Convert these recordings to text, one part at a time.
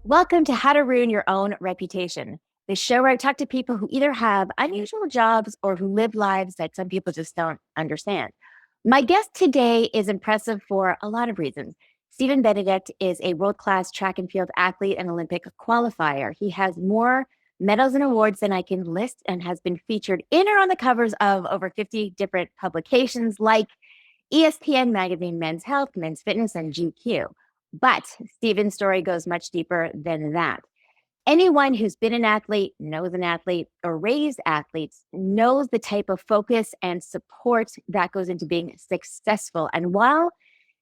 Welcome to How to Ruin Your Own Reputation, the show where I talk to people who either have unusual jobs or who live lives that some people just don't understand. My guest today is impressive for a lot of reasons. Stephen Benedict is a world-class track and field athlete and Olympic qualifier. He has more medals and awards than I can list and has been featured in or on the covers of over 50 different publications like ESPN Magazine, Men's Health, Men's Fitness, and GQ. But Stephen's story goes much deeper than that. Anyone who's been an athlete, knows an athlete, or raised athletes knows the type of focus and support that goes into being successful. And while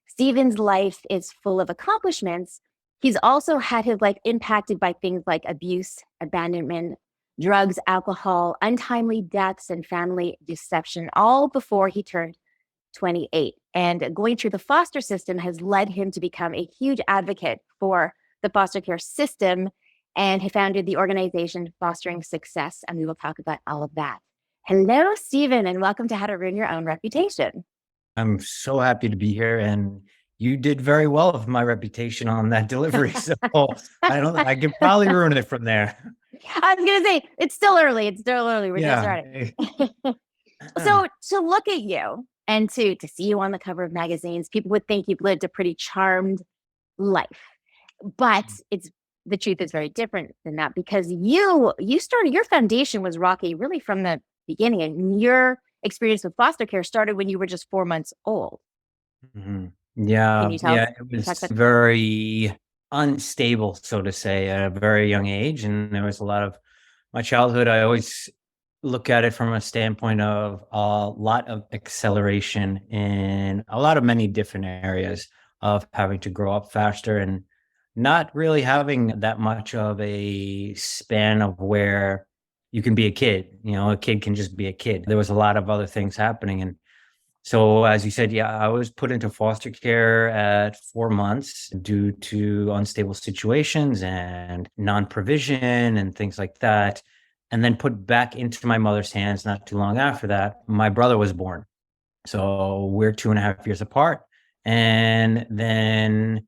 Stephen's life is full of accomplishments, he's also had his life impacted by things like abuse, abandonment, drugs, alcohol, untimely deaths, and family deception, all before he turned 28. And going through the foster system has led him to become a huge advocate for the foster care system. And he founded the organization Fostering Success. And we will talk about all of that. Hello, Stephen, and welcome to How to Ruin Your Own Reputation. I'm so happy to be here, and you did very well with my reputation on that delivery. So I can probably ruin it from there. I was going to say, it's still early. It's still early. We're just starting. So to look at you and to see you on the cover of magazines, people would think you've lived a pretty charmed life. But the truth is very different than that, because you started, your foundation was rocky really from the beginning, and your experience with foster care started when you were just 4 months old. Mm-hmm. Yeah, it was very unstable, so to say, at a very young age. And there was a lot of my childhood. I always look at it from a standpoint of a lot of acceleration in many different areas of having to grow up faster and not really having that much of a span of where you can be a kid. A kid can just be a kid. There was a lot of other things happening. And so, as you said, I was put into foster care at 4 months due to unstable situations and non-provision and things like that. And then put back into my mother's hands not too long after that. My brother was born. So we're 2.5 years apart. And then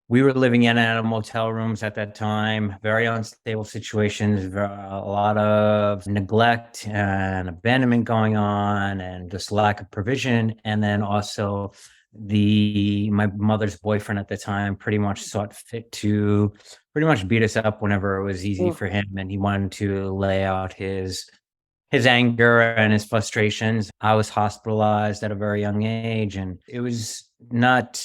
we were living in motel rooms at that time, very unstable situations, a lot of neglect and abandonment going on, and just lack of provision. And then also my mother's boyfriend at the time pretty much sought fit to pretty much beat us up whenever it was easy for him. And he wanted to lay out his anger and his frustrations. I was hospitalized at a very young age, and it was not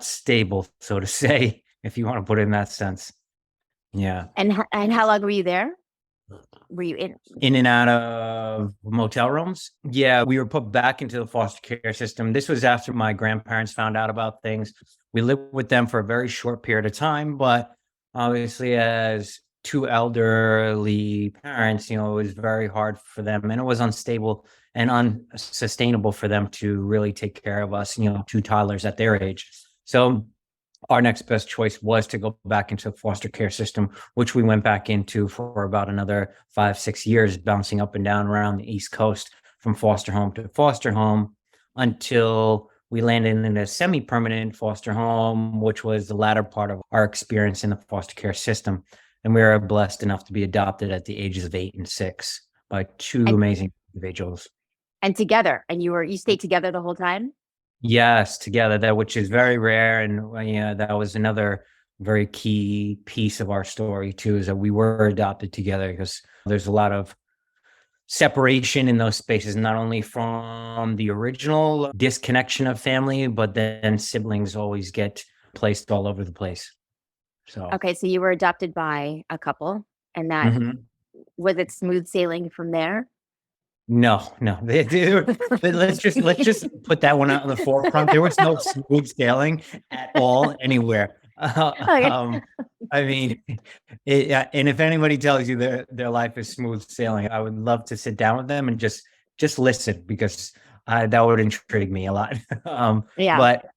stable, so to say, if you want to put it in that sense. Yeah. And how long were you there? Were you in and out of motel rooms? Yeah, we were put back into the foster care system. This was after my grandparents found out about things. We lived with them for a very short period of time, but obviously as two elderly parents, it was very hard for them, and it was unstable and unsustainable for them to really take care of us, two toddlers at their age. So our next best choice was to go back into the foster care system, which we went back into for about another 5-6 years, bouncing up and down around the East Coast from foster home to foster home until we landed in a semi-permanent foster home, which was the latter part of our experience in the foster care system. And we were blessed enough to be adopted at the ages of 8 and 6 by two amazing individuals. And together, and you stayed together the whole time? Yes, together, which is very rare. And that was another very key piece of our story too, is that we were adopted together, because there's a lot of separation in those spaces, not only from the original disconnection of family, but then siblings always get placed all over the place. Okay, so you were adopted by a couple, and that was it smooth sailing from there? No. Let's just put that one out in the forefront. There was no smooth sailing at all anywhere. I mean, and if anybody tells you their life is smooth sailing, I would love to sit down with them and just listen, because that would intrigue me a lot. But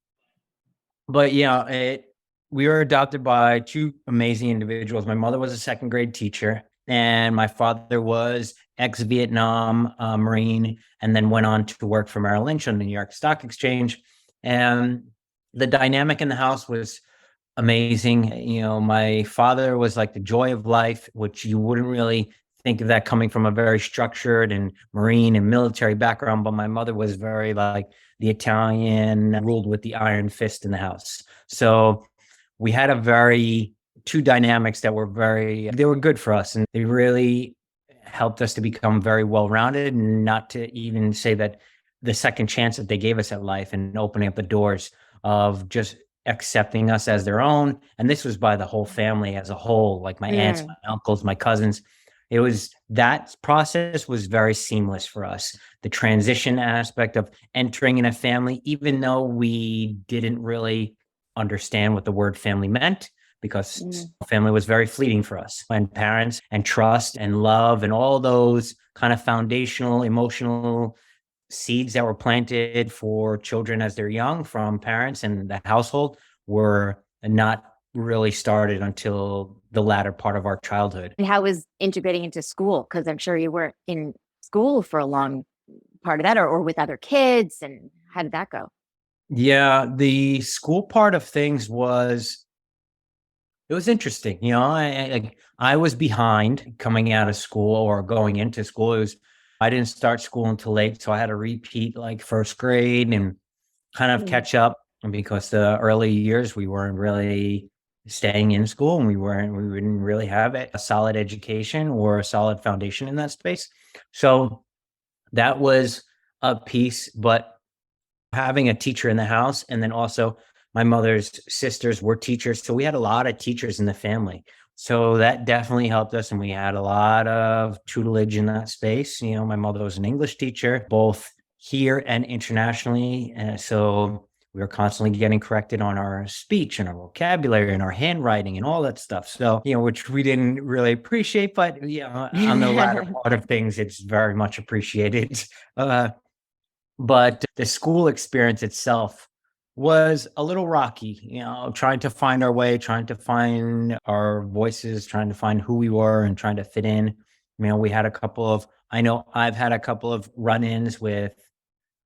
we were adopted by two amazing individuals. My mother was a second grade teacher, and my father was ex-Vietnam Marine, and then went on to work for Merrill Lynch on the New York Stock Exchange. And the dynamic in the house was amazing. My father was like the joy of life, which you wouldn't really think of that coming from a very structured and Marine and military background. But my mother was very like the Italian, ruled with the iron fist in the house. So we had two dynamics that they were good for us. And they really helped us to become very well rounded, and not to even say that the second chance that they gave us at life and opening up the doors of just accepting us as their own. And this was by the whole family as a whole, like my aunts, my uncles, my cousins. That process was very seamless for us. The transition aspect of entering in a family, even though we didn't really understand what the word family meant, because family was very fleeting for us, and parents and trust and love and all those kind of foundational emotional seeds that were planted for children as they're young from parents and the household were not really started until the latter part of our childhood. And how was integrating into school? Because I'm sure you weren't in school for a long part of that, or with other kids. And how did that go? Yeah, the school part of things it was interesting. I was behind coming out of school or going into school. I didn't start school until late, so I had to repeat like first grade and kind of catch up, because the early years we weren't really staying in school, and we didn't really have a solid education or a solid foundation in that space. So that was a piece, but having a teacher in the house, and then also my mother's sisters were teachers. So we had a lot of teachers in the family. So that definitely helped us. And we had a lot of tutelage in that space. My mother was an English teacher, both here and internationally. So we were constantly getting corrected on our speech and our vocabulary and our handwriting and all that stuff. So, which we didn't really appreciate, but on the latter part of things, it's very much appreciated. But the school experience itself was a little rocky, trying to find our way, trying to find our voices, trying to find who we were and trying to fit in. I know I've had a couple of run-ins with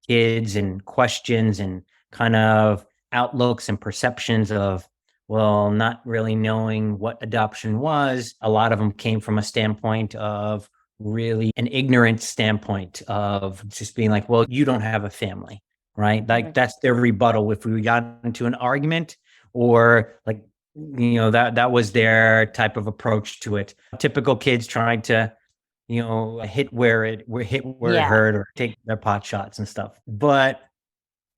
kids and questions and kind of outlooks and perceptions of, well, not really knowing what adoption was. A lot of them came from a standpoint of really an ignorant standpoint of just being like, well, you don't have a family, right? Like that's their rebuttal if we got into an argument, or like, that was their type of approach to it. Typical kids trying to, hit where it hurt, or take their pot shots and stuff. But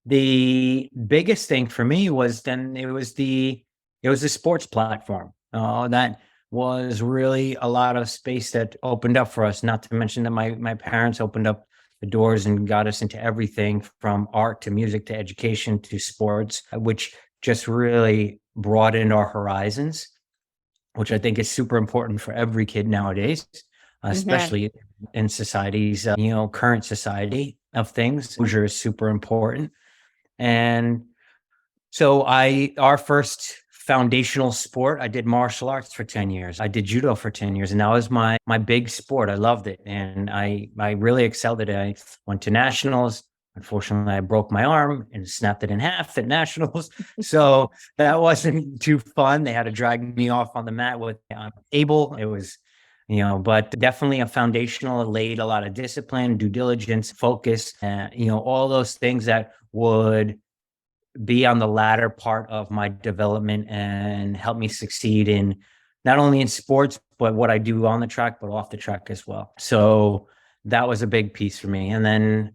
the biggest thing for me was then it was the sports platform. That was really a lot of space that opened up for us. Not to mention that my parents opened up the doors and got us into everything from art to music to education to sports, which just really broadened our horizons, which I think is super important for every kid nowadays, especially in society's, current society of things. Exposure is super important. And so our first foundational sport, I did martial arts for 10 years. I did judo for 10 years, and that was my big sport. I loved it. And I really excelled at it. I went to nationals. Unfortunately, I broke my arm and snapped it in half at nationals. So that wasn't too fun. They had to drag me off on the mat with Abel. It was, but definitely a foundational. It laid a lot of discipline, due diligence, focus, all those things that would be on the latter part of my development and help me succeed in not only in sports, but what I do on the track, but off the track as well. So that was a big piece for me. And then,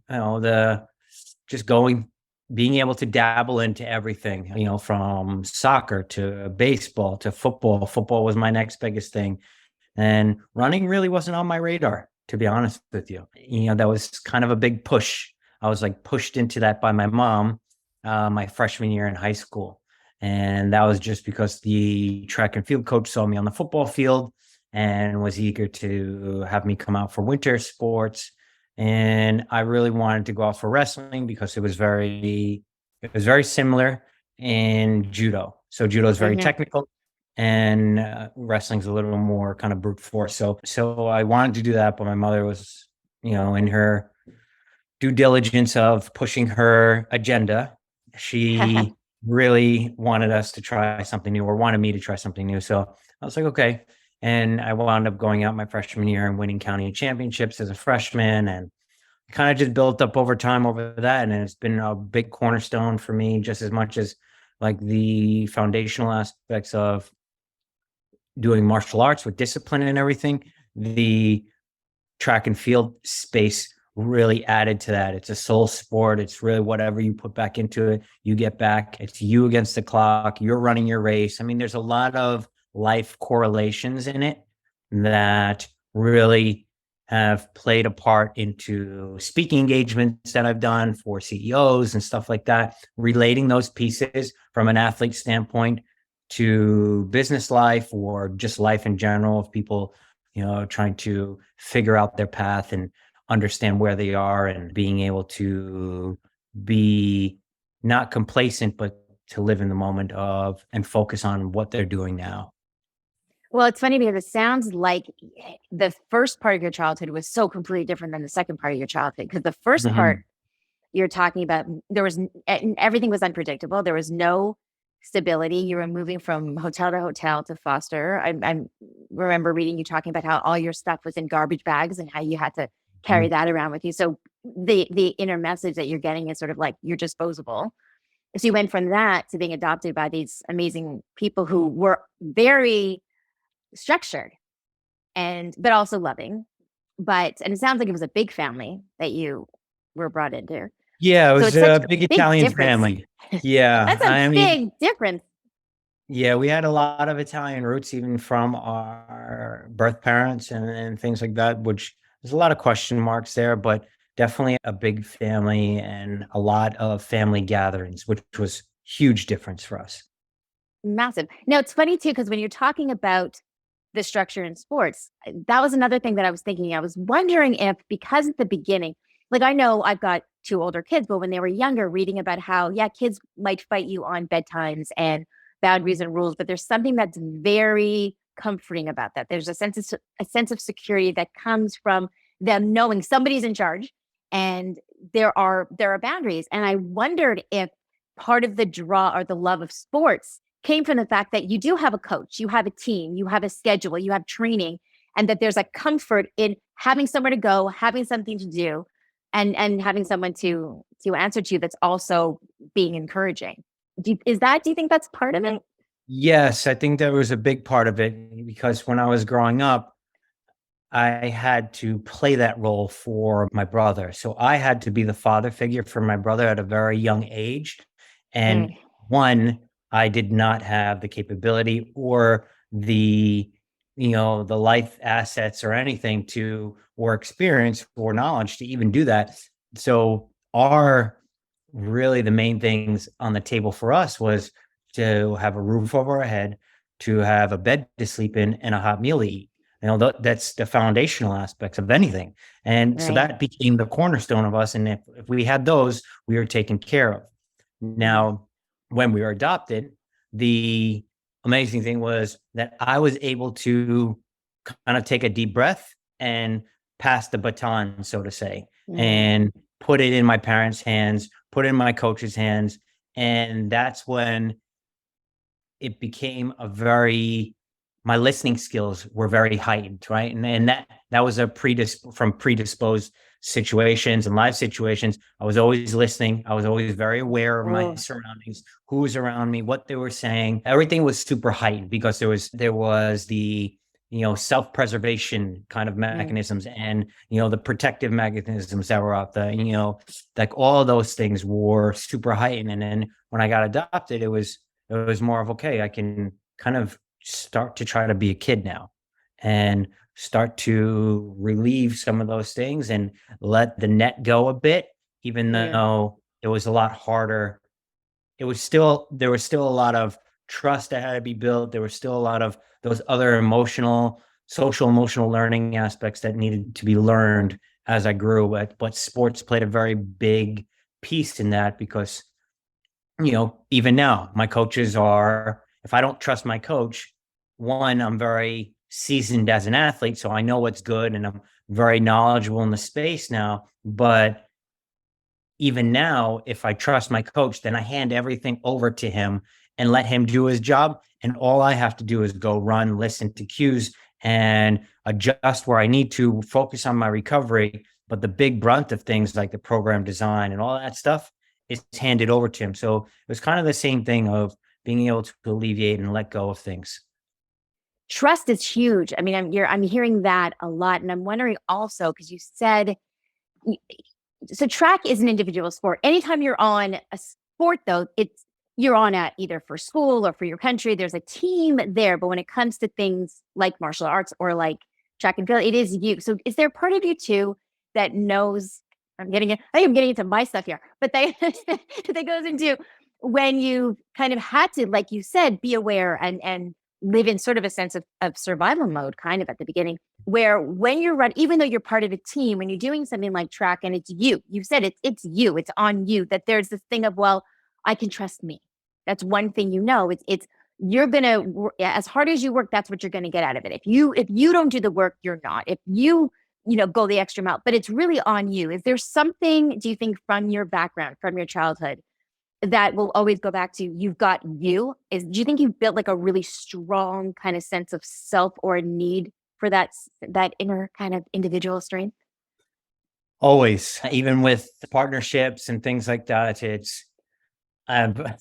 being able to dabble into everything, from soccer to baseball to football. Football was my next biggest thing. And running really wasn't on my radar, to be honest with you. That was kind of a big push. I was like pushed into that by my mom, my freshman year in high school. And that was just because the track and field coach saw me on the football field and was eager to have me come out for winter sports. And I really wanted to go out for wrestling because it was very similar in judo. So judo is very technical, and wrestling's a little more kind of brute force. So I wanted to do that, but my mother was, in her due diligence of pushing her agenda, she really wanted us to try something new, or wanted me to try something new. So I was like, okay. And I wound up going out my freshman year and winning county championships as a freshman, and kind of just built up over time over that. And it's been a big cornerstone for me, just as much as like the foundational aspects of doing martial arts with discipline and everything. The track and field space really added to that. It's a soul sport. It's really whatever you put back into it, you get back. It's you against the clock. You're running your race. I mean, there's a lot of life correlations in it that really have played a part into speaking engagements that I've done for CEOs and stuff like that, relating those pieces from an athlete standpoint to business life or just life in general of people, trying to figure out their path and understand where they are, and being able to be not complacent, but to live in the moment of and focus on what they're doing now. Well, it's funny because it sounds like the first part of your childhood was so completely different than the second part of your childhood. Because the first part you're talking about, everything was unpredictable. There was no stability. You were moving from hotel to hotel to foster. I remember reading you talking about how all your stuff was in garbage bags and how you had to carry that around with you. So the inner message that you're getting is sort of like you're disposable. So you went from that to being adopted by these amazing people who were very structured but also loving. And it sounds like it was a big family that you were brought into. Yeah, it was a big Italian family. Yeah. That's a big difference. Yeah, we had a lot of Italian roots, even from our birth parents and things like that, which there's a lot of question marks there, but definitely a big family and a lot of family gatherings, which was huge difference for us. Massive. Now, it's funny too, because when you're talking about the structure in sports, that was another thing that I was thinking. I was wondering if, because at the beginning, like I know I've got two older kids, but when they were younger, reading about how, kids might fight you on bedtimes and boundaries and rules, but there's something that's very comforting about that. There's a sense of security that comes from them knowing somebody's in charge and there are boundaries. And I wondered if part of the draw or the love of sports came from the fact that you do have a coach, you have a team, you have a schedule, you have training, and that there's a comfort in having somewhere to go, having something to do, and having someone to answer to that's also being encouraging. Do you think that's part of it? Yes, I think that was a big part of it, because when I was growing up, I had to play that role for my brother. So I had to be the father figure for my brother at a very young age. And one, I did not have the capability or the life assets or anything or experience or knowledge to even do that. So the main things on the table for us was to have a roof over our head, to have a bed to sleep in, and a hot meal to eat. That's the foundational aspects of anything. And so that became the cornerstone of us. And if we had those, we were taken care of. Now, when we were adopted, the amazing thing was that I was able to kind of take a deep breath and pass the baton, so to say, and put it in my parents' hands, put it in my coach's hands. And that's when it became my listening skills were very heightened, right? And that was from predisposed situations and live situations. I was always listening. I was always very aware of my surroundings, who was around me, what they were saying. Everything was super heightened because there was the self-preservation kind of mechanisms and the protective mechanisms that were out there. Like all of those things were super heightened. And then when I got adopted, it was more of, okay, I can kind of start to try to be a kid now and start to relieve some of those things and let the net go a bit, even though it was a lot harder. There was still a lot of trust that had to be built. There was still a lot of those other social emotional learning aspects that needed to be learned as I grew. But sports played a very big piece in that, because even now, my coaches if I don't trust my coach, one, I'm very seasoned as an athlete, so I know what's good and I'm very knowledgeable in the space now. But even now, if I trust my coach, then I hand everything over to him and let him do his job. And all I have to do is go run, listen to cues, and adjust where I need to, focus on my recovery. But the big brunt of things like the program design and all that stuff is handed over to him. So it was kind of the same thing of being able to alleviate and let go of things. Trust is huge. I mean, I'm hearing that a lot, and I'm wondering also, because you said, so track is an individual sport. Anytime you're on a sport, though, you're on at either for school or for your country. There's a team there, but when it comes to things like martial arts or like track and field, it is you. So is there part of you too that knows? I think I'm getting into my stuff here, but that goes into when you kind of had to, like you said, be aware and live in sort of a sense of survival mode, kind of at the beginning, where when you're running, even though you're part of a team, when you're doing something like track and it's you said it's you, it's on you, that there's this thing of, well, I can trust me. That's one thing, it's you're gonna, as hard as you work, that's what you're gonna get out of it. If you don't do the work, you're not. If you go the extra mile, but it's really on you. Is there something, do you think, from your background, from your childhood, that will always go back to you've got do you think you've built like a really strong kind of sense of self or a need for that inner kind of individual strength? Always, even with partnerships and things like that, I've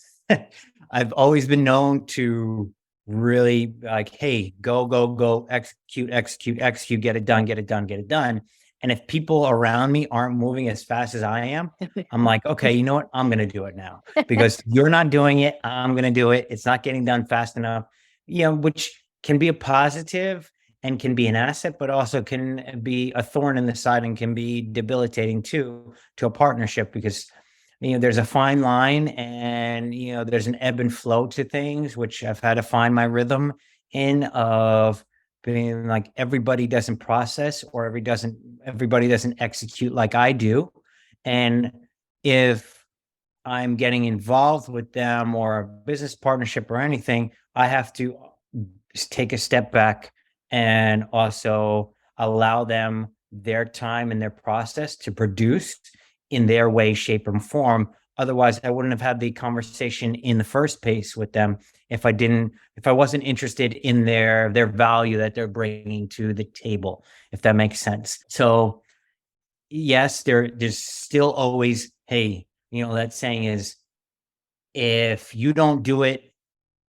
I've always been known to really like, hey, go, go, go, execute, execute, execute, get it done, get it done, get it done. And if people around me aren't moving as fast as I am, I'm like, okay, you know what? I'm going to do it now because you're not doing it. I'm going to do it. It's not getting done fast enough, which can be a positive and can be an asset, but also can be a thorn in the side and can be debilitating too, to a partnership, because there's a fine line and, there's an ebb and flow to things, which I've had to find my rhythm in, of being like, everybody doesn't process or everybody doesn't execute like I do. And if I'm getting involved with them or a business partnership or anything, I have to take a step back and also allow them their time and their process to produce in their way, shape, and form. Otherwise, I wouldn't have had the conversation in the first place with them if I wasn't interested in their value that they're bringing to the table, if that makes sense. So yes, there's still always, hey, that saying is, if you don't do it,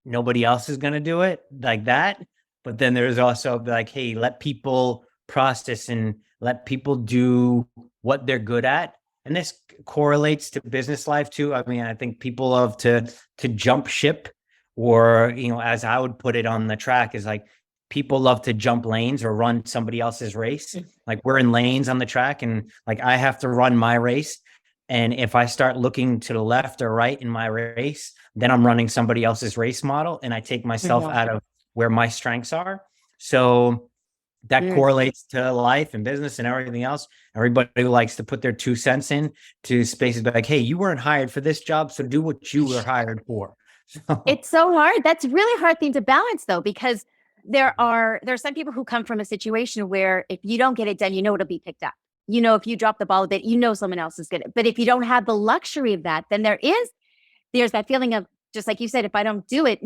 nobody else is going to do it, like that. But then there's also like, hey, let people process and let people do what they're good at. And this correlates to business life too. I mean, I think people love to jump ship, or, as I would put it on the track, is like, people love to jump lanes or run somebody else's race. Like, we're in lanes on the track and like, I have to run my race. And if I start looking to the left or right in my race, then I'm running somebody else's race model and I take myself out of where my strengths are. So that correlates to life and business and everything else. Everybody who likes to put their 2 cents in to spaces like, hey, you weren't hired for this job, so do what you were hired for. So. It's so hard. That's a really hard thing to balance, though, because there are some people who come from a situation where if you don't get it done, it'll be picked up. If you drop the ball a bit, someone else is good. But if you don't have the luxury of that, then there's that feeling of, just like you said, if I don't do it,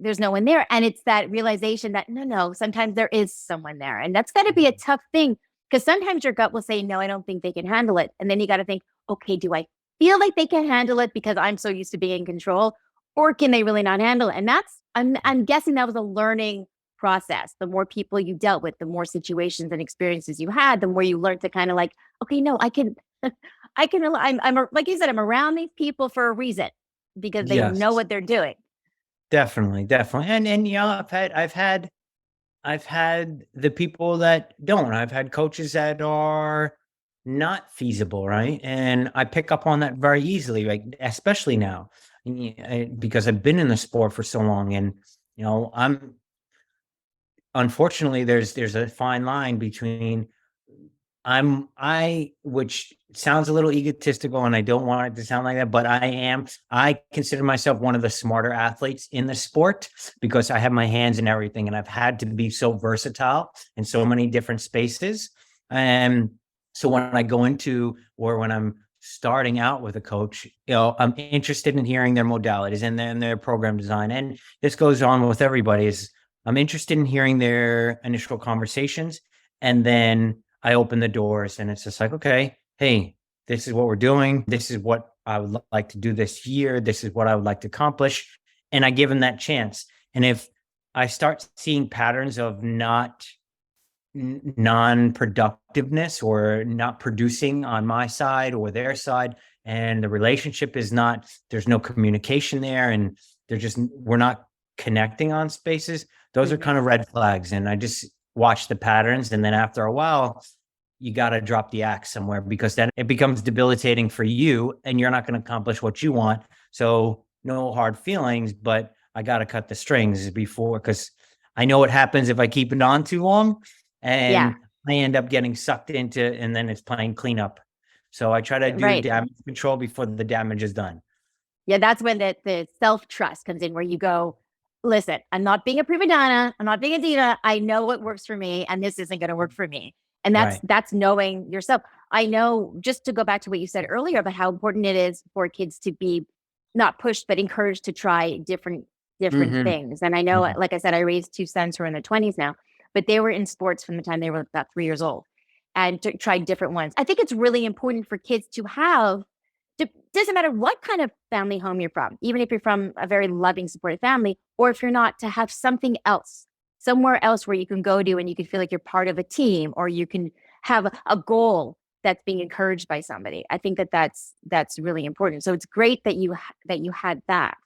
there's no one there. And it's that realization that no, sometimes there is someone there. And that's got to be a tough thing, because sometimes your gut will say, no, I don't think they can handle it. And then you got to think, okay, do I feel like they can handle it because I'm so used to being in control, or can they really not handle it? And I'm guessing that was a learning process. The more people you dealt with, the more situations and experiences you had, the more you learned to kind of like, okay, no, I can, I'm like you said, I'm around these people for a reason, because they know what they're doing. Definitely. And I've had the people that don't. I've had coaches that are not feasible, right? And I pick up on that very easily, like, especially now, because I've been in the sport for so long. And I'm unfortunately, there's a fine line between which sounds a little egotistical, and I don't want it to sound like that, but I consider myself one of the smarter athletes in the sport, because I have my hands in everything and I've had to be so versatile in so many different spaces. And so when I go into, or when I'm starting out with a coach, I'm interested in hearing their modalities and then their program design. And this goes on with everybody is I'm interested in hearing their initial conversations. And then I open the doors and it's just like, okay, hey, this is what we're doing. This is what I would like to do this year. This is what I would like to accomplish. And I give them that chance. And if I start seeing patterns of non-productiveness or not producing on my side or their side, and the relationship is not, there's no communication there, and we're not connecting on spaces, those are kind of red flags. And I just watch the patterns. And then after a while, you got to drop the axe somewhere, because then it becomes debilitating for you and you're not going to accomplish what you want. So no hard feelings, but I got to cut the strings before, because I know what happens if I keep it on too long, and I end up getting sucked into, and then it's playing cleanup. So I try to do damage control before the damage is done. Yeah, that's when the self-trust comes in, where you go, listen, I'm not being a prima donna, I'm not being a diva. I know what works for me, and this isn't going to work for me. And that's knowing yourself. I know, just to go back to what you said earlier about how important it is for kids to be not pushed, but encouraged to try different things. And I know, like I said, I raised 2 sons who are in their 20s now, but they were in sports from the time they were about 3 years old and tried different ones. I think it's really important for kids to have, doesn't matter what kind of family home you're from, even if you're from a very loving, supportive family, or if you're not, to have something else, somewhere else where you can go to and you can feel like you're part of a team, or you can have a goal that's being encouraged by somebody. I think that's really important. So it's great that you had that.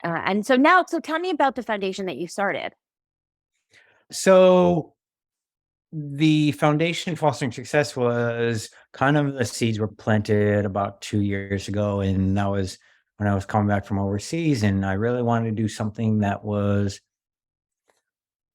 And so tell me about the foundation that you started. So the foundation Fostering Success was kind of, the seeds were planted about 2 years ago. And that was when I was coming back from overseas, and I really wanted to do something that was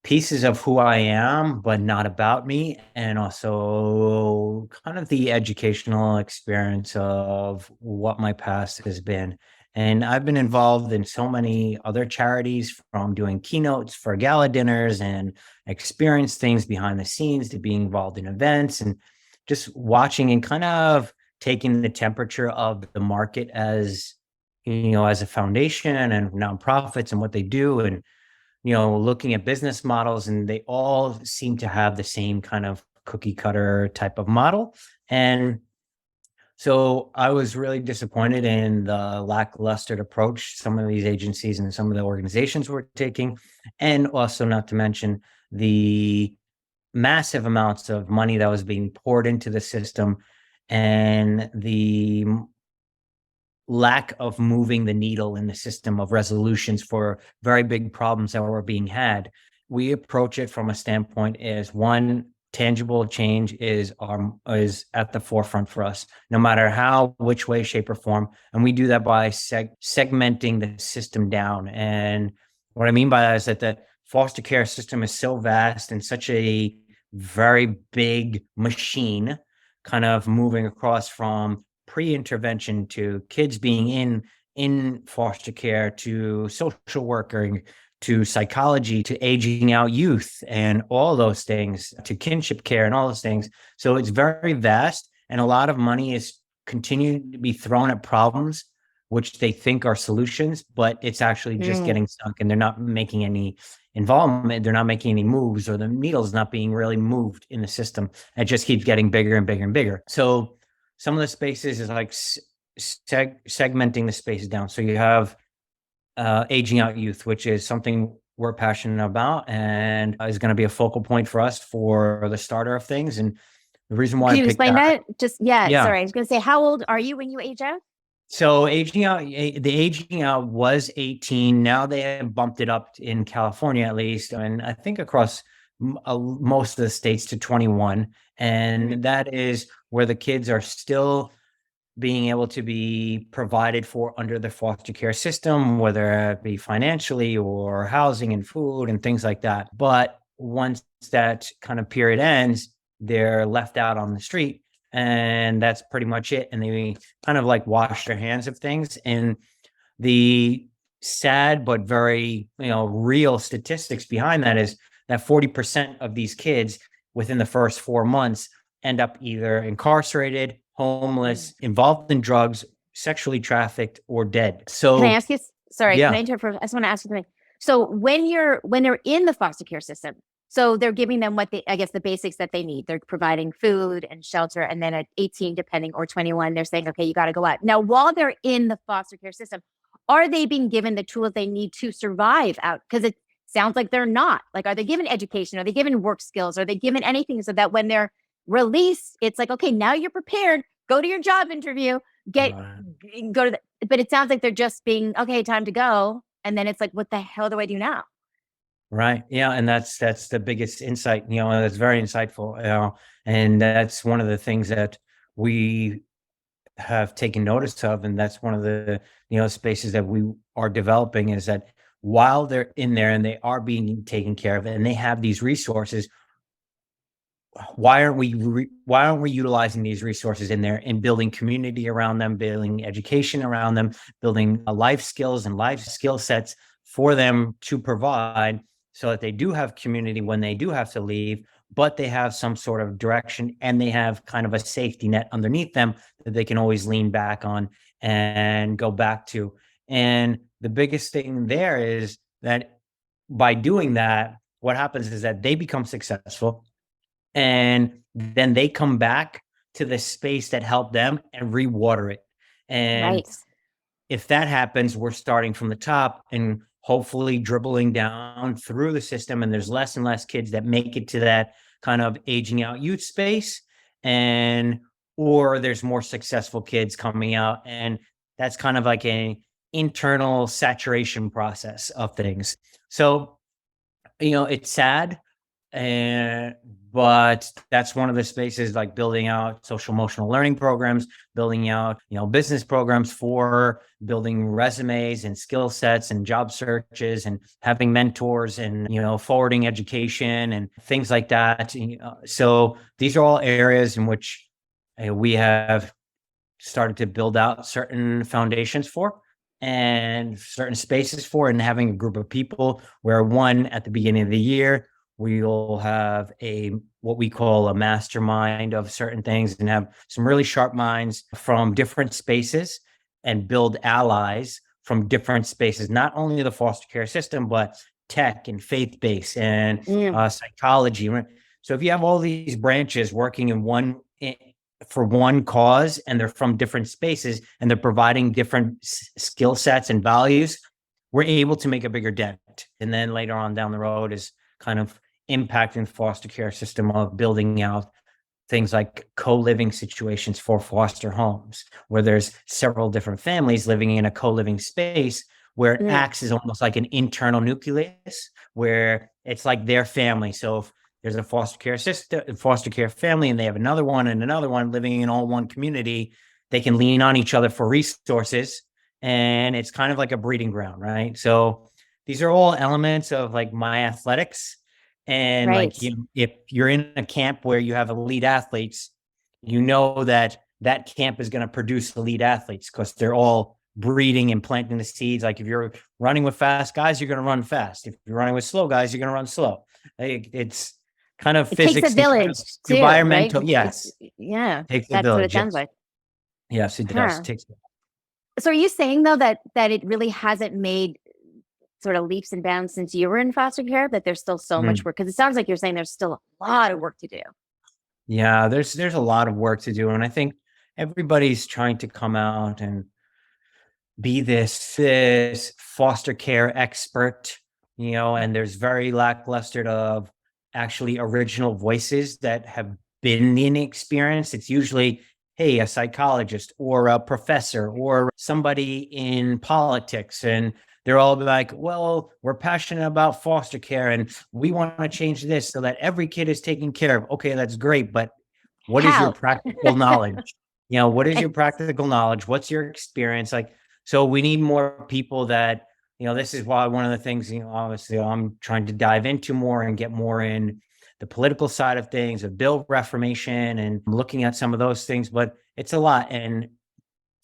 pieces of who I am, but not about me. And also kind of the educational experience of what my past has been. And I've been involved in so many other charities, from doing keynotes for gala dinners and experience things behind the scenes, to being involved in events and just watching and kind of taking the temperature of the market as, as a foundation and nonprofits and what they do. And looking at business models, and they all seem to have the same kind of cookie cutter type of model. And so I was really disappointed in the lackluster approach some of these agencies and some of the organizations were taking. And also, not to mention the massive amounts of money that was being poured into the system, and the lack of moving the needle in the system of resolutions for very big problems that were being had. We approach it from a standpoint as, one, tangible change is at the forefront for us, no matter how, which way, shape, or form. And we do that by segmenting the system down. And what I mean by that is that the foster care system is so vast and such a very big machine, kind of moving across from pre-intervention to kids being in foster care, to social working, to psychology, to aging out youth, and all those things, to kinship care and all those things. So it's very vast, and a lot of money is continuing to be thrown at problems which they think are solutions, but it's actually just getting stuck, and they're not making any involvement. They're not making any moves, or the needle's not being really moved in the system. It just keeps getting bigger and bigger and bigger. So some of the spaces is like segmenting the spaces down. So you have aging out youth, which is something we're passionate about and is going to be a focal point for us for the starter of things. And the reason why Can you explain that? Sorry, I was going to say, how old are you when you age out? So the aging out was 18. Now they have bumped it up in California, at least, and I think across most of the states, to 21. And that is where the kids are still being able to be provided for under the foster care system, whether it be financially or housing and food and things like that. But once that kind of period ends, they're left out on the street, and that's pretty much it. And they kind of like wash their hands of things. And the sad but very real statistics behind that is that 40% of these kids within the first 4 months end up either incarcerated homeless, involved in drugs, sexually trafficked, or dead. Can I So ask you? Sorry, can yeah, I interrupt? I just want to ask you something. So when they're in the foster care system, so they're giving them I guess the basics that they need. They're providing food and shelter, and then at 18, depending, or 21, they're saying, okay, you got to go out. Now, while they're in the foster care system, are they being given the tools they need to survive out? Because it sounds like they're not. Like, are they given education? Are they given work skills? Are they given anything so that when they're released, it's like, okay, now you're prepared. Go to your job interview. Get right. go to the, but it sounds like they're just being, okay, time to go. And then it's like, what the hell do I do now? Right. Yeah. And that's the biggest insight, that's very insightful. And that's one of the things that we have taken notice of. And that's one of the, spaces that we are developing, is that while they're in there and they are being taken care of and they have these resources, why aren't we utilizing these resources in there and building community around them, building education around them, building life skills and life skill sets for them to provide, so that they do have community when they do have to leave, but they have some sort of direction and they have kind of a safety net underneath them that they can always lean back on and go back to. And the biggest thing there is that by doing that, what happens is that they become successful, and then they come back to the space that helped them and rewater it. And Right. if that happens, we're starting from the top and hopefully dribbling down through the system. And there's less and less kids that make it to that kind of aging out youth space. And, or there's more successful kids coming out. And that's kind of like a internal saturation process of things. So, it's sad, and but that's one of the spaces, like building out social emotional learning programs, building out, business programs for building resumes and skill sets and job searches, and having mentors, and, forwarding education and things like that. So these are all areas in which we have started to build out certain foundations for, and certain spaces for, and having a group of people where, one, at the beginning of the year, we'll have what we call a mastermind of certain things, and have some really sharp minds from different spaces and build allies from different spaces, not only the foster care system, but tech and faith-based and psychology. So if you have all these branches working for one cause, and they're from different spaces, and they're providing different skill sets and values, we're able to make a bigger dent. And then later on down the road is kind of impacting the foster care system of building out things like co-living situations for foster homes, where there's several different families living in a co-living space, where it acts as almost like an internal nucleus, where it's like their family. So if there's a foster care family, and they have another one and another one living in all one community, they can lean on each other for resources, and it's kind of like a breeding ground, right? So these are all elements of like my athletics. And Right. like, if you're in a camp where you have elite athletes, that camp is going to produce elite athletes, because they're all breeding and planting the seeds. Like if you're running with fast guys, you're going to run fast. If you're running with slow guys, you're going to run slow. It's kind of It takes a physics and kind of village too, right? environmental. Yes. Yeah, Takes a that's what it village. sounds Yes. like. Yes, it does. Huh. It takes. So are you saying though that it really hasn't made sort of leaps and bounds since you were in foster care, that there's still so much work? Because it sounds like you're saying there's still a lot of work to do. Yeah, there's a lot of work to do. And I think everybody's trying to come out and be this foster care expert, and there's very lackluster of actually original voices that have been in experience. It's usually, hey, a psychologist or a professor or somebody in politics, and they're all like, well, we're passionate about foster care and we want to change this so that every kid is taken care of. Okay, that's great, but what is your How? practical knowledge? What is your practical knowledge? What's your experience? Like, so we need more people that, this is why one of the things, obviously I'm trying to dive into more and get more in the political side of things, of bill reformation, and looking at some of those things, but it's a lot. And,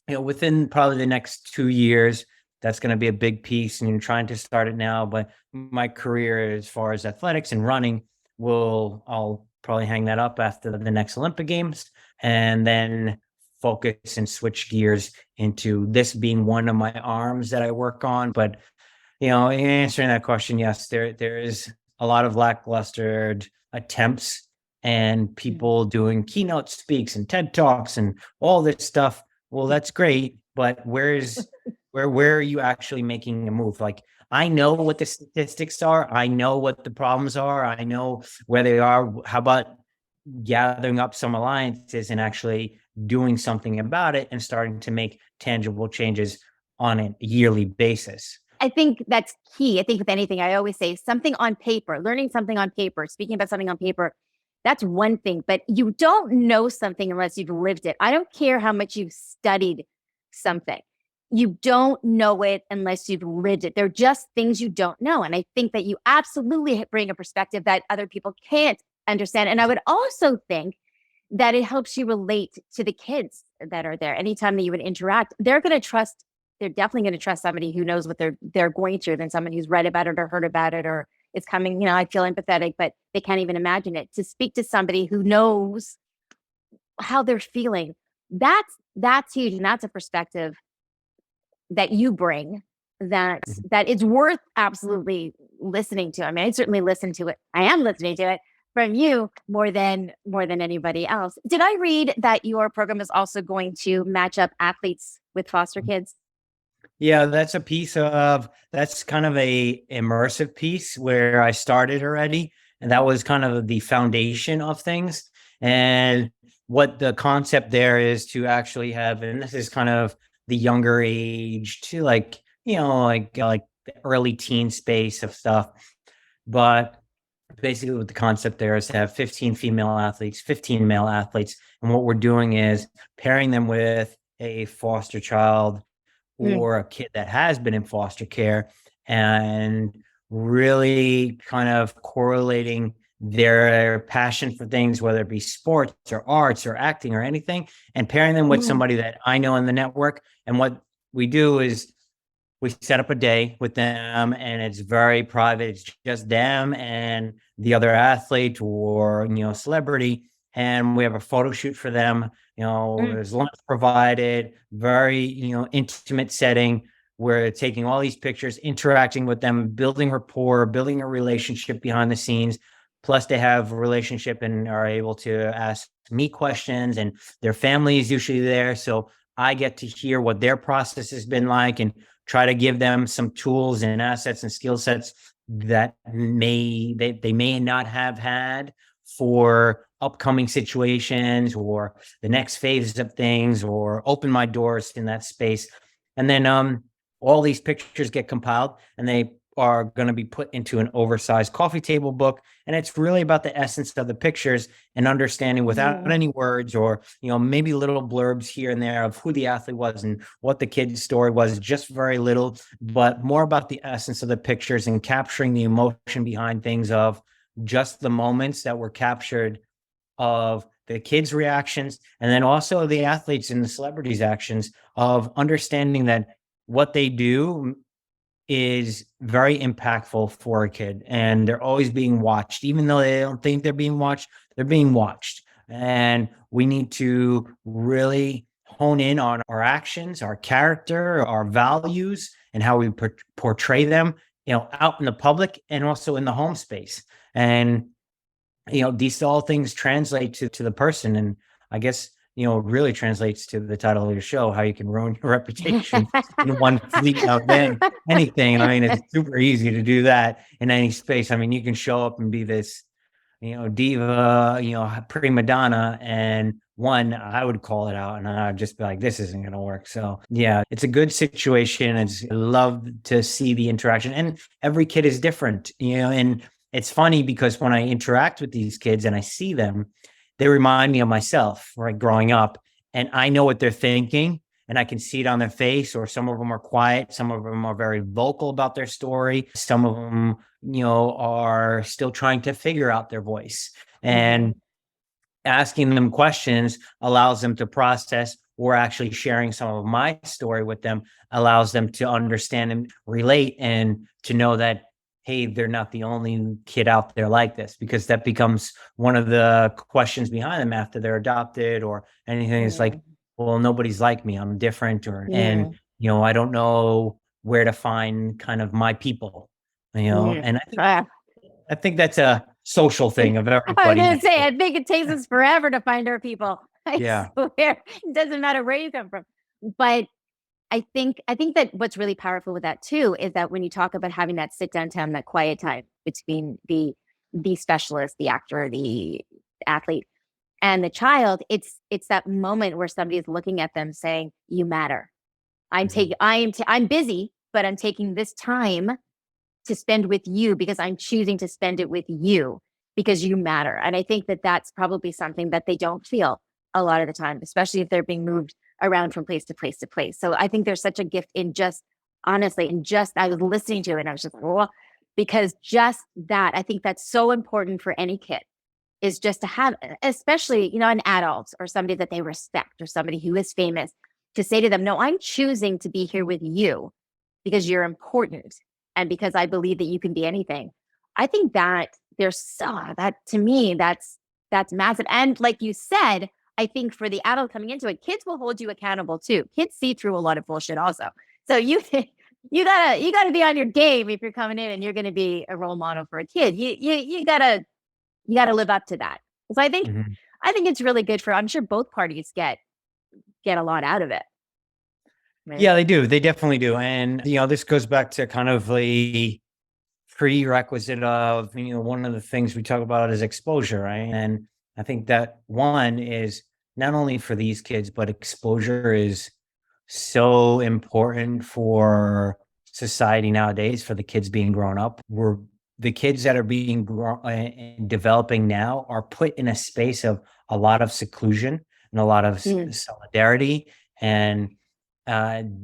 within probably the next 2 years, that's going to be a big piece, and you're trying to start it now. But my career, as far as athletics and running, I'll probably hang that up after the next Olympic Games. And then focus and switch gears into this being one of my arms that I work on. But, in answering that question, yes, there is a lot of lackluster attempts and people doing keynote speaks and TED Talks and all this stuff. Well, that's great, but where are you actually making a move? Like, I know what the statistics are. I know what the problems are. I know where they are. How about gathering up some alliances and actually doing something about it and starting to make tangible changes on a yearly basis? I think that's key. I think with anything, I always say something on paper, learning something on paper, speaking about something on paper, that's one thing, but you don't know something unless you've lived it. I don't care how much you've studied something. You don't know it unless you've lived it. They're just things you don't know. And I think that you absolutely bring a perspective that other people can't understand. And I would also think that it helps you relate to the kids that are there. Anytime that you would interact, they're definitely going to trust somebody who knows what they're going through than someone who's read about it or heard about it or it's coming. I feel empathetic, but they can't even imagine it. To speak to somebody who knows how they're feeling, that's huge. And that's a perspective that you bring that is worth absolutely listening to. I mean, I certainly listen to it. I am listening to it from you more than anybody else. Did I read that your program is also going to match up athletes with foster kids? Yeah, that's kind of a immersive piece where I started already. And that was kind of the foundation of things. And what the concept there is to actually have, and this is kind of the younger age to like the early teen space of stuff. But basically what the concept there is to have 15 female athletes, 15 male athletes. And what we're doing is pairing them with a foster child or a kid that has been in foster care and really kind of correlating their passion for things, whether it be sports or arts or acting or anything, and pairing them with somebody that I know in the network. And what we do is we set up a day with them and it's very private. It's just them and the other athlete or, celebrity. And we have a photo shoot for them. There's lunch provided, very, intimate setting. We're taking all these pictures, interacting with them, building rapport, building a relationship behind the scenes. Plus they have a relationship and are able to ask me questions and their family is usually there. So I get to hear what their process has been like and try to give them some tools and assets and skill sets that they may not have had for upcoming situations or the next phase of things, or open my doors in that space. And then all these pictures get compiled and they are going to be put into an oversized coffee table book. And it's really about the essence of the pictures and understanding without any words or, maybe little blurbs here and there of who the athlete was and what the kid's story was, just very little, but more about the essence of the pictures and capturing the emotion behind things of just the moments that were captured of the kids' reactions. And then also the athletes and the celebrities' actions of understanding that what they do is very impactful for a kid and they're always being watched. Even though they don't think they're being watched, they're being watched. And we need to really hone in on our actions, our character, our values, and how we portray them, out in the public and also in the home space. And, these all things translate to the person. And I guess, really translates to the title of your show, how you can ruin your reputation in one fleet of anything. I mean, it's super easy to do that in any space. I mean, you can show up and be this, diva, prima donna, and I would call it out and I'd just be like, this isn't going to work. So yeah, it's a good situation. I love to see the interaction, and every kid is different, and it's funny because when I interact with these kids and I see them, they remind me of myself, right, growing up, and I know what they're thinking and I can see it on their face, or some of them are quiet. Some of them are very vocal about their story. Some of them, are still trying to figure out their voice, and asking them questions allows them to process, or actually sharing some of my story with them allows them to understand and relate and to know that, hey, they're not the only kid out there like this, because that becomes one of the questions behind them after they're adopted or anything. It's like, well, nobody's like me. I'm different, and Mm, I don't know where to find kind of my people, mm. and Ah, I think that's a social thing of I was everybody. gonna say, I think it takes us forever to find our people. I Yeah. swear, it doesn't matter where you come from. But I think that what's really powerful with that too is that when you talk about having that sit down time, that quiet time between the specialist, the actor, the athlete, and the child, it's that moment where somebody is looking at them saying, "You matter. Mhm. I'm busy, but I'm taking this time to spend with you because I'm choosing to spend it with you because you matter." And I think that that's probably something that they don't feel a lot of the time, especially if they're being moved around from place to place to place. So I think there's such a gift in just honestly, and just I was listening to it and I was just, oh, because just that, I think that's so important for any kid is just to have, especially, an adult or somebody that they respect or somebody who is famous to say to them, no, I'm choosing to be here with you because you're important and because I believe that you can be anything. I think that there's so that to me, that's massive. And like you said, I think for the adult coming into it, kids will hold you accountable too. Kids see through a lot of bullshit also. So you gotta be on your game if you're coming in and you're gonna be a role model for a kid. You gotta live up to that. So Mhm. I think it's really good for I'm sure both parties get a lot out of it. Right. Yeah, they do. They definitely do. And, this goes back to kind of the prerequisite of, one of the things we talk about is exposure, right? And I think that one is not only for these kids, but exposure is so important for society nowadays, for the kids being grown up. The kids that are being grown and developing now are put in a space of a lot of seclusion and a lot of Mm, solidarity, and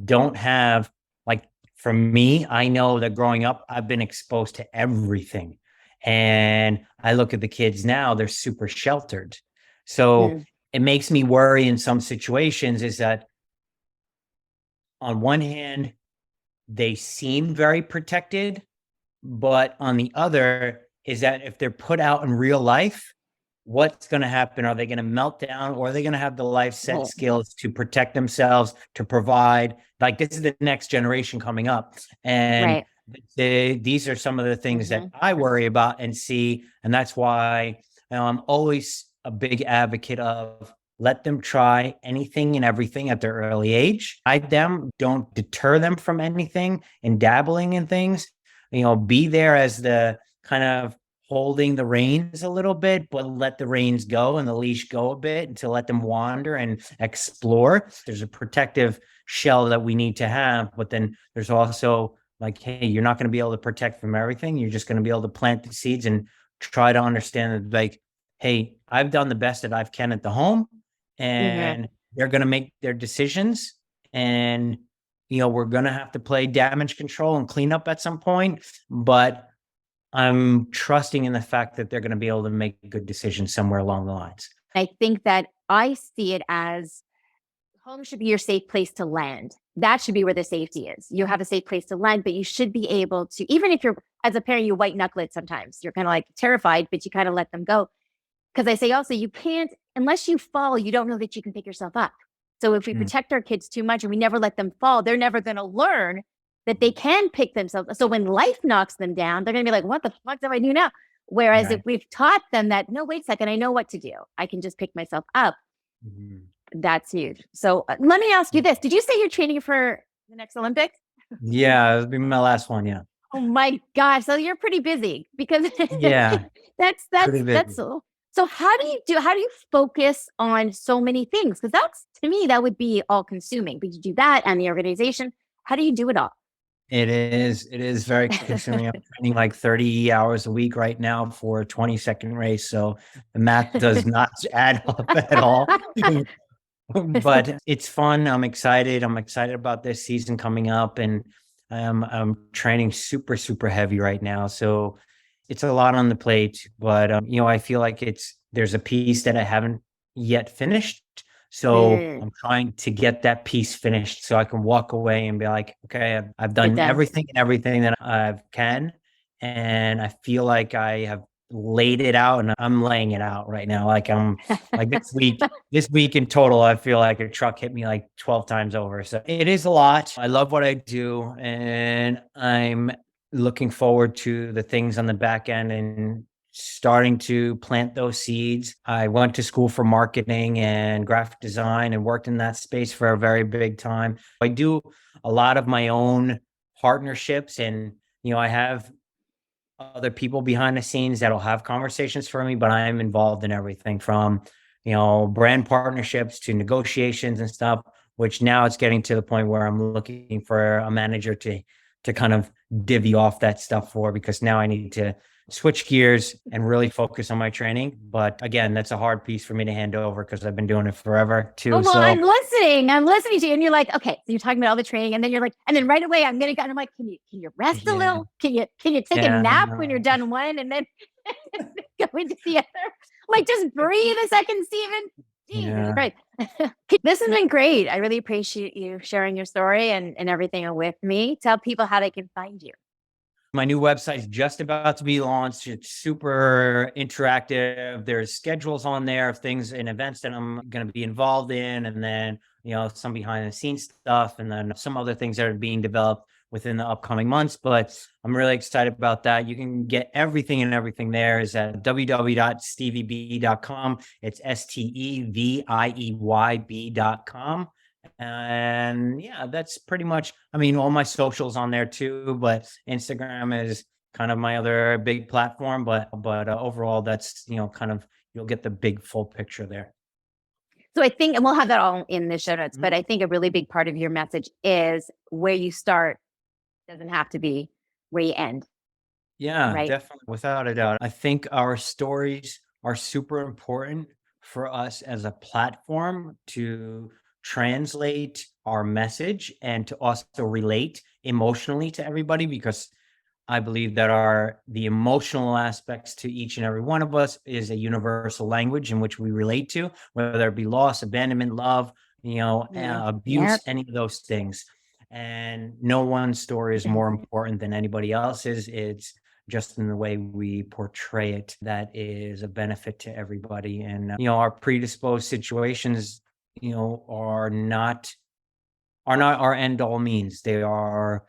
don't have, like, for me, I know that growing up, I've been exposed to everything. And I look at the kids now, they're super sheltered. So mm, it makes me worry in some situations is that on one hand, they seem very protected, but on the other is that if they're put out in real life, what's going to happen? Are they going to melt down, or are they going to have the life set mm, skills to protect themselves, to provide? Like, this is the next generation coming up. And right. these are some of the things that Hmm. I worry about and see. And that's why, I'm always a big advocate of let them try anything and everything at their early age. Guide them, don't deter them from anything and dabbling in things. Be there as the kind of holding the reins a little bit, but let the reins go and the leash go a bit to let them wander and explore. There's a protective shell that we need to have, but then there's also like, hey, you're not going to be able to protect from everything. You're just going to be able to plant the seeds and try to understand that, like, hey, I've done the best that I can at the home, Hmm. and they're going to make their decisions. And, we're going to have to play damage control and clean up at some point. But I'm trusting in the fact that they're going to be able to make good decisions somewhere along the lines. I think that I see it as home should be your safe place to land. That should be where the safety is. You have a safe place to land, but you should be able to, even if you're, as a parent, you white knuckle it sometimes. You're kind of like terrified, but you kind of let them go. Because I say also, you can't, unless you fall, you don't know that you can pick yourself up. So if we Mm. protect our kids too much and we never let them fall, they're never going to learn that they can pick themselves up. So when life knocks them down, they're going to be like, what the fuck do I do now? Whereas if Right. we've taught them that, no, wait a second, I know what to do. I can just pick myself up. Mhm. That's huge. So let me ask you this. Did you say you're training for the next Olympics? Yeah, it'll be my last one. Yeah. Oh my gosh. So you're pretty busy because Yeah. that's Pretty that's that's busy. so how do you focus on so many things? Because that's to me, that would be all consuming. But you do that and the organization. How do you do it all? It is very consuming. I'm training like 30 hours a week right now for a 20-second race. So the math does not add up at all. But it's fun. I'm excited. I'm excited about this season coming up, and I'm training super, super heavy right now. So it's a lot on the plate, but I feel like there's a piece that I haven't yet finished. So Mm, I'm trying to get that piece finished so I can walk away and be like, okay, I've get done done. everything and everything that I can. And I feel like I have laid it out, and I'm laying it out right now. Like this week in total, I feel like a truck hit me like 12 times over. So it is a lot. I love what I do, and I'm looking forward to the things on the back end and starting to plant those seeds. I went to school for marketing and graphic design and worked in that space for a very big time. I do a lot of my own partnerships, and I have other people behind the scenes that'll have conversations for me, but I'm involved in everything from, brand partnerships to negotiations and stuff, which now it's getting to the point where I'm looking for a manager to kind of divvy off that stuff for, because now I need to switch gears and really focus on my training. But again, that's a hard piece for me to hand over because I've been doing it forever too. Oh, well, I'm listening to you. And you're like, okay, so you're talking about all the training. And then you're like, and then right away I'm like, can you rest a little? Can you take a nap when you're done one and then go into the other? Like, just breathe a second, Stephen. Jesus Christ. This has been great. I really appreciate you sharing your story and everything with me. Tell people how they can find you. My new website is just about to be launched. It's super interactive. There's schedules on there of things and events that I'm going to be involved in. And then, some behind the scenes stuff, and then some other things that are being developed within the upcoming months. But I'm really excited about that. You can get everything, and everything there is at www.stevieb.com. It's STEVIEYB.com. And yeah, that's pretty much, all my socials on there too, but Instagram is kind of my other big platform, but overall that's, kind of, you'll get the big full picture there. So I think, and we'll have that all in the show notes, but I think a really big part of your message is where you start doesn't have to be where you end. Yeah, right? Definitely. Without a doubt. I think our stories are super important for us as a platform to translate our message and to also relate emotionally to everybody, because I believe that the emotional aspects to each and every one of us is a universal language in which we relate to, whether it be loss, abandonment, love, abuse, any of those things. And no one's story is more important than anybody else's. It's just in the way we portray it that is a benefit to everybody. And our predisposed situations, are not our end all means. They are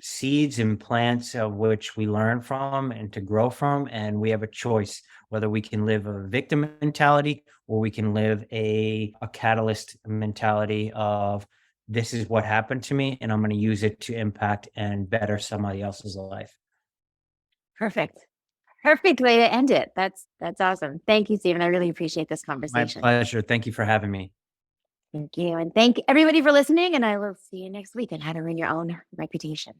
seeds and plants of which we learn from and to grow from. And we have a choice whether we can live a victim mentality or we can live a catalyst mentality of, this is what happened to me and I'm going to use it to impact and better somebody else's life. Perfect way to end it. That's awesome. Thank you, Stephen. I really appreciate this conversation. My pleasure. Thank you for having me. Thank you. And thank everybody for listening. And I will see you next week on how to earn your own reputation.